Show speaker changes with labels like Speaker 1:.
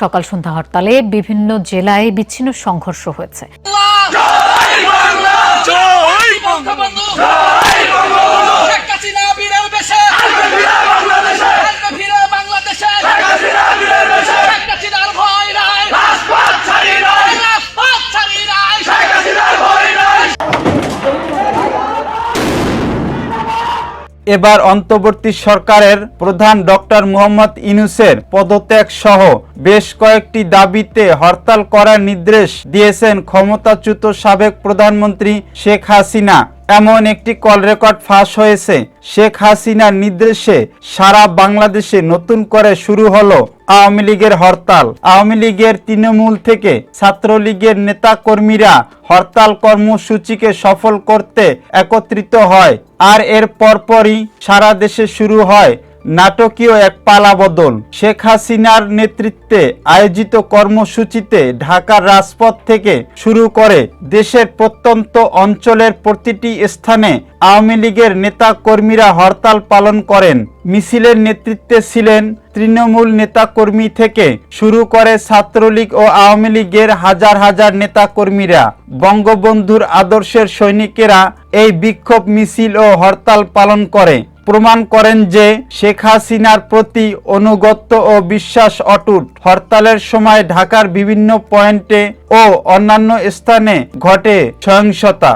Speaker 1: সকাল সন্ধ্যা হরতালে বিভিন্ন জেলায় বিচ্ছিন্ন সংঘর্ষ হয়েছে।
Speaker 2: এবার অন্তর্বর্তী সরকারের প্রধান ডক্টর মোহাম্মদ ইউনূসের পদত্যাগ সহ বেশ কয়েকটি দাবিতে হরতাল করার নির্দেশ দিয়েছেন ক্ষমতাচ্যুত সাবেক প্রধানমন্ত্রী শেখ হাসিনা। এমন একটি কল রেকর্ড ফাঁস হয়েছে। শেখ হাসিনার নির্দেশে সারা বাংলাদেশে নতুন করে শুরু হলো আওয়ামী লীগের হরতাল। আওয়ামী লীগের তৃণমূল থেকে ছাত্রলীগের নেতা কর্মীরা হরতাল কর্মসূচিকে সফল করতে একত্রিত হয়, আর এর পরপরই সারা দেশে শুরু হয় নাটকীয় এক পালাবদল। শেখ হাসিনার নেতৃত্বে আয়োজিত কর্মসূচিতে ঢাকার রাজপথ থেকে শুরু করে দেশের প্রত্যন্ত অঞ্চলের প্রতিটি স্থানে আওয়ামী লীগের নেতা কর্মীরা হরতাল পালন করেন। মিছিলের নেতৃত্বে ছিলেন তৃণমূল নেতাকর্মী থেকে শুরু করে ছাত্রলীগ ও আওয়ামী লীগের হাজার হাজার নেতাকর্মীরা। বঙ্গবন্ধুর আদর্শের সৈনিকেরা এই বিক্ষোভ মিছিল ও হরতাল পালন করে প্রমাণ করেন যে শেখ হাসিনার প্রতি আনুগত্য ও বিশ্বাস অটুট। হরতালের সময় ঢাকার বিভিন্ন পয়েন্টে ও অন্যান্য স্থানে ঘটে সহিংসতা।